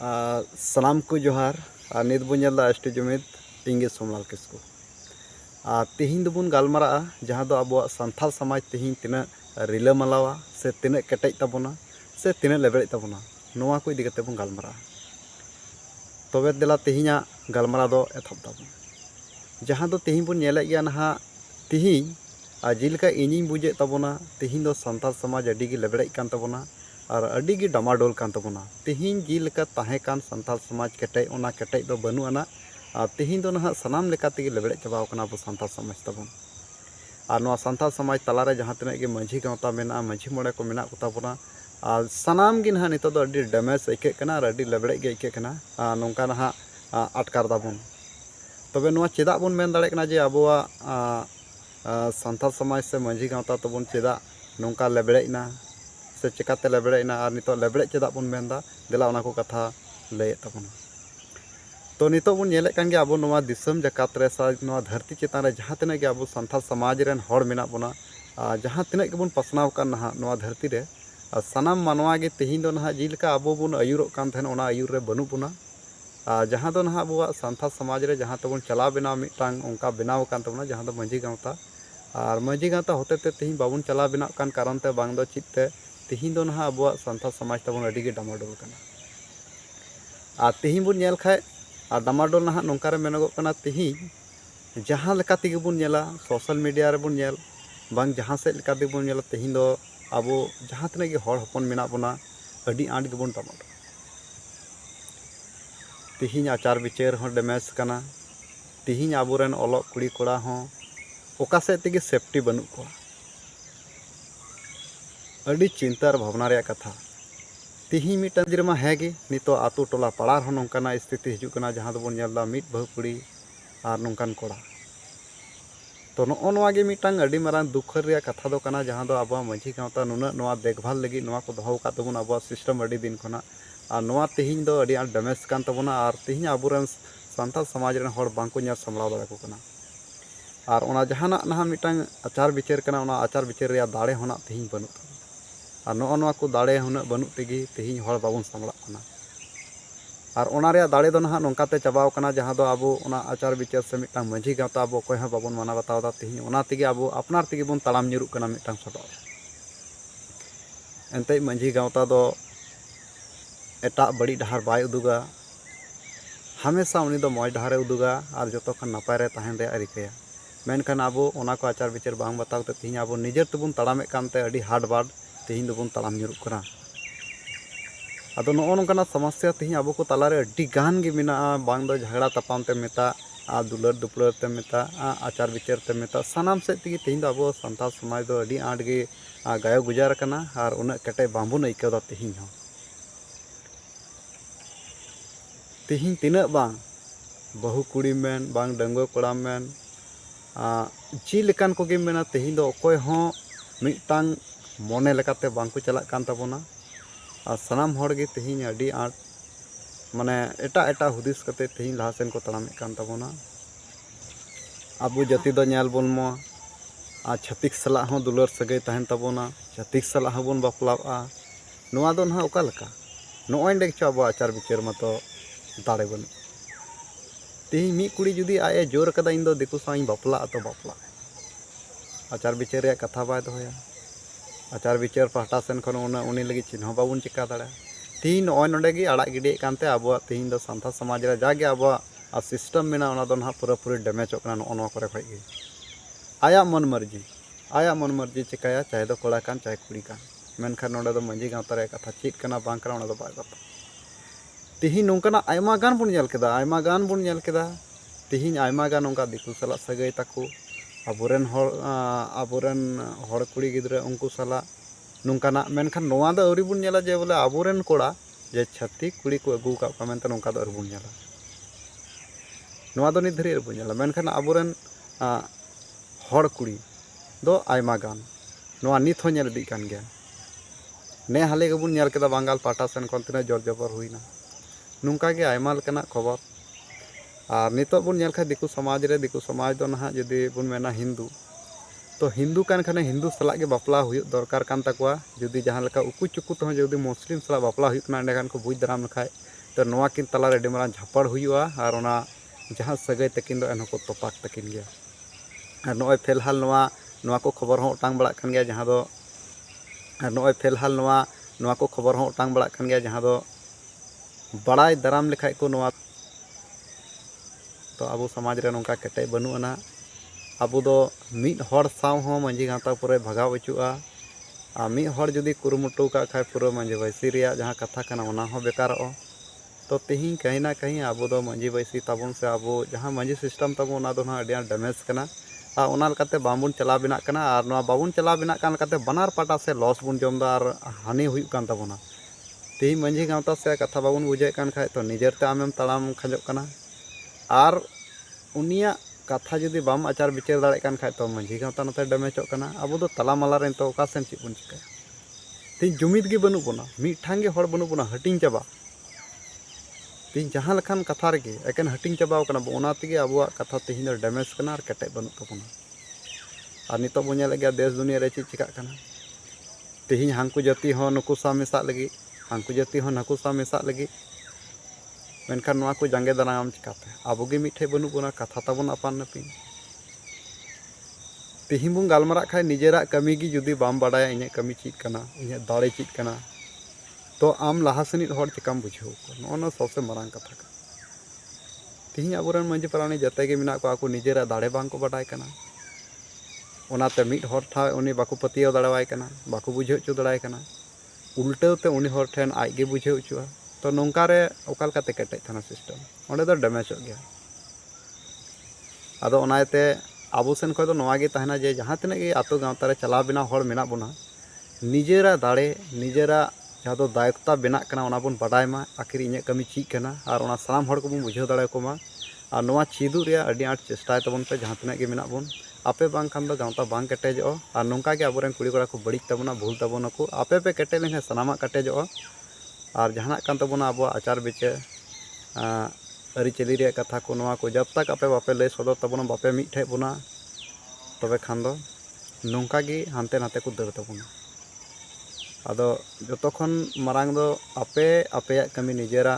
सलाम को जोहार नित बन एसटी जुमिद इंगे सोमलाल किस्कु तिहिन दोबन गालमारा जहाँ दो अब सान्थाल समाज तिहिन तीना रिलामालावा से तीना केटेज ताबोना से तीना लेबड़े ताबोना नोआ को इदी कते बन गालमारा तबे देला तिहिना गालमारा दो एथब ताबोन जहाँ दो तिहिन बन नेले गया नहा तिहिन जिलका इनिंग बुझे ताबोना तिहिन दो सान्थाल समाज अडी गे लेबड़े कान ताबोना और अडी गे डमाडोल कान ताबोना तिहिन जिलका ताहे कान सान्थाल समाज केटेज ओना केटेज दो बनु आना तिहिन दो नहा सनाम लेकाते गे लेबड़े चाबाव काना अब सान्थाल समाज ताबोन और नोआ सान्थाल समाज तलारे जहाँ तिना गे मांझी गावता मेना मांझी मोड़े को मेना को ताबोना और सनाम गे नहा नितो दो अडी डैमेज आइके कना और अडी लेबड़े गे आइके कना नोंका नहा आटकार दाबोन तबे नोआ चेदा बोन मेन दाड़े कना जे अबोआ सान्थाल समाज से मांझी गावता तबोन चेदा नोंका लेबड़ेना से चिकाते लेबड़ेना और नितो लेबड़े चेदा बोन मेनदा देला ओना को कथा लैए ताबोना तो नितो बोन नेले कान गे अब नोआ दिसम जकात रे सा नोआ धरती चेतान रे जहाँ तिना गे अब सान्थाल समाज रेन हर मेना बोना जहाँ तिना गे बोन पसनाव कान नहा नोआ धरती रे सनाम मानवा गे तिहिन दो नहा जिलका अब बोन आयुरोग कान थेन ओना आयुर रे बनु बोना जहाँ दो नहा अब सान्थाल समाज रे जहाँ तबोन चला बेना मिटांग ओंका बेनाव कान तबोना जहाँ दो मांझी गावता और मांझी गावता होते ते तिहिन बाबुन चला बेना कान कारण ते बांग दो चित ते तिहिन दो नहा अब सान्थाल समाज तबोन अडी गे डामाडोल काना तिहिन बोन नेल खाय डामाडोल नहा नोंका रे मेनगो काना तिहिन जहाँ लेका तेगे बोन नेला सोशल मीडिया रे बोन नेल बांग जहाँ से लेका तेगे बोन नेला तिहिन दो अब जहाँ तिना गे हर हपन मेना बोना अडी आंट गे बोन डामाडोल तिहिन आचार विचार हो डैमेज काना तिहिन अबोरेन ओलग कुड़ी कोड़ा हो ओका से तेगे सेफ्टी बनू को अडी चिंतार भावना रे कथा तिहिन मिटन जिरमा है गे नितो आतु टोला पाड़ा हो नोंकाना स्थिति हिजु कना जहाँ दो बोन नेलदा मिट बहु कुड़ी और नोंकान कोड़ा तो नो नोआ गे मिटांग अडी मारांग दुखर रे कथा दो कना जहाँ दो अब मांझी गावता नुना नोआ देखभाल लगी नोआ को दोहो का तबोन अब सिस्टम अडी दिन खना और नोआ तिहिन दो अडी आंट डैमेज कान तबोना और तिहिन अबोरेन सान्थाल समाज रेन हर बांको नेल सामलाव दाड़ा को कना और ओना जहाना नहा मिटांग आचार विचार कना ओना आचार विचार रे दाड़े होना तिहिन बनु और नो नोआ को दाड़े हुना बनु तेगे तिहिन हर बाबुन सामला कना और ओना रे दाड़े दो नहा नोंकाते चाबाव कना जहाँ दो अब ओना आचार विचार से मिटांग मांझी गावता अब कोई हा बाबुन माना बताव दा तिहिन ओना तेगे अब अपनार तेगे बोन ताड़ाम nyuruk कना मिटांग सडो एनते मांझी गावता दो एटा बड़ी डहार बाय उदुगा हमेशा उनी दो मौज डहारे उदुगा और जतो खान नापाय रे ताहेन रे रिकाया मेनखान अब ओना को आचार विचार बांग बताव ते तिहिन अब निजेर तेबोन ताड़ामे कानते अडी हार्ड बाड तिहिन दोबोन ताड़ाम nyuruk कना आदो नो नोंकाना समस्या तिहिन अब को तालारे अडी गान गे मेना बांग दो झगड़ा तापाम ते मेता दुलर दुपलर ते मेता आचार विचार ते मेता सनाम से तेगे तिहिन दो अब सान्थाल समाज दो अडी आंट गे गायो गुजार कना और उना केटे बांबुन आइकादा तिहिन हो तिहिन तीना बांग बहु कुड़ी मेन बांग डंगो कोड़ा मेन जी लेकान को गे मेना तिहिन दो अकोय हो मिटांग मोने लेकाते बांग को चला कान ताबोना और सनाम हर गे तिहिन अडी आंट माने एटा एटा हुदिस कते तिहिन लहासेन को ताड़ामे कान ताबोना आबो जाति दो नेल बोन मो छत्तीस सला हो दुलर सगै ताहेन ताबोना छत्तीस सला हो बोन बापलावा नोआ दो नहा ओका लका नोय देखचो अब आचार विचार मतो दाड़े बन तिहिन मी कुड़ी जुदी आए जोर कदा इन दो दिकु साई बापला तो बापला आचार विचार रे कथा बाय दोया आचार विचार पाहटा सेन खन उनी लगी चिन्ह बाबुन चिका दाड़ा तिहिन नोय नोडे गे आड़ा गिडे कानते अब तिहिन दो सान्थाल समाज रे जागे अब सिस्टम मेना ओना दो ना पूरा पूरी डैमेज कना नो नो करे खय गे आया मन मर्जी चिकाया चाहे दो कोड़ा कान चाहे कुड़ी कान मेनखान नोडे दो मांझी गावता रे कथा चीत कना बांग कना ओना दो बाय बात तिहिन नोंकाना आयमा गान बोन नेल केदा तिहिन आयमा गान ओंका दिकु सला सगै ताकु अबोरेन हर कुड़ी गिद्रा उनको सला नोंकाना मेनखान नोआ दो अवरी बोन नेला जे बोले अबोरेन कोड़ा जे छत्तीक कुड़ी को अगु का मेनते नोंका दो अरबुन नेला नोआ दो नित धरी अरबुन नेला मेनखान अबोरेन हर कुड़ी दो आयमा गान नोआ नित हो नेल इदी कान गया ने हाले गेबुन नेल केदा बांगाल पाटा सेन खन तिना जोर जबर हुईना नोंका गे आयमा लेकाना खबर और नितो बोन नेल खा दिकु समाज दो नहा जदि बोन मेना हिंदू तो हिंदू कान खाने हिंदू सला के बापला हुयुग दरकार कान ताकुआ जदि जहाँ लेका उकु चुकु तो जदि मुस्लिम सला बापला हुयुग ना एंडे खान को बुझ दाराम लखाय तो नोआ किन तलारे अडी मारां झापड़ हुआ और ओना जहां सगै तकिन दो एनहो को तोपाक तकिन गया और नोय फिलहाल नोआ को खबर हो उटांग बड़ा कान गया जहां दो नोय फिलहाल नोआ को खबर हो उटांग बड़ा कान गया जहां दो बड़ाई दाराम लेखाय को नोआ तो अब समाज रे नोंका केटे बनुआना अब दो मिद हर साव हो मांझी गांवता पुरे भगाव अचुआ आ मिद हर जुदी कुरुमुटु का खाय पुरो मांझी बैसी रिया जहां कथा कना ओना हो बेकारो तो तेहिं कहीं ना कहीं अब दो मांझी बैसी ताबुन से अब जहां मांझी सिस्टम ताबुन ओना दो ना अडिया डैमेज कना आ ओना लकाते बाबुन चला बिना कना और नोआ बाबुन चला बिना कान लकाते बनार पाटा से लॉस बुन जमदा और हानि हुई कान ताबुना तेहिं मांझी गांवता से कथा बाबुन बुझे कान खाय तो निजरते आमेम तड़ाम खजो कना और उनिया कथा जुदी बाम आचार विचार दाड़े कान खाय तो मांझी गांवता नते डैमेजो कना अब दो तला माला रे तो ओका सेन ची बुन चिकाय तेहिं जुमिद गे बनु बोना मिठांग गे हड़ बनु बोना हटिंग चाबा तेहिं जहां लखान कथा रे एकेन हटिंग चाबाव कना ओना तेगे अबुआ कथा तेहिं दो डैमेज कना और केटे बनु तबुना और नितो बो नेले गया देश दुनिया रे ची चिकाक कना तेहिं हांकु जाति हो नुकु सा मेसा लगी हांकु जाति हो नकु सा मेसा लगी मेनखान नोआ को जांगे दाराम चिकाते आबो गे मिठे बनु बोना कथा ताबुन अपान नपिन तेहिं बुन गालमारा खाय निजेरा कमी गी जुदी बाम बाडाया इने कमी चीज कना इने दाड़े चीज कना तो आम लाहासनित हर चिकाम बुझाव को नोना सबसे मारांग कथा का तेहिं आबोरन मांझी पारानी जते गे मिना को आको निजेरा दाड़े बांग को बाडाय कना ओनाते मिद हर ठा उनी बाको पतियाव दाड़ावाय कना बाको बुझाव चो दाड़ाय कना उल्टाते उनी हर ठेन आज गे बुझाव चुआ तो नोंका रे ओका लकाते केटेज थाना सिस्टम ओंडे दो डैमेजो गया आदो ओनाते आबो सेन खय दो नोआ गे तहना जे जहां तिना गे आतो गांवता रे चला बिना हर मेना बोना निजेरा दाड़े निजेरा जहां दो दायकता बेना कना ओना बोन बाडाय मा आखिर इने कमी चीज कना और ओना सानाम हर को बोन बुझाव दाड़े को मा और नोआ चीदु रे अडी आट चेष्टाय तबन पे जहां तिना गे मेना बोन आपे बांग खान दो गांवता बांग केटेजो और नोंका गे आबोरेन कुड़ी कोड़ा को बड़िज तबना भूल तबना को आपे पे केटे लेन सनामा केटेजो और जहां कान तबना अब आचार विचार आरिचाली रे कथा को नोआ को जब तक आपे बापे लय सदर तबना बापे मिठे बोना तबे खान दो नोंका गे हानते नाते को दर तबना आदो जतखन मारांग दो आपे आपेया कमी निजेरा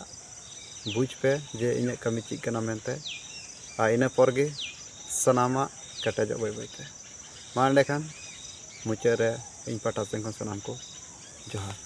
बुझ पे जे इने कमी चीज कना मेनते आ इना पर गे सनामा केटेजो बाय बायते मा एंडे खान मुचाद रे इन पाटा सेन खन सनाम को जोहार।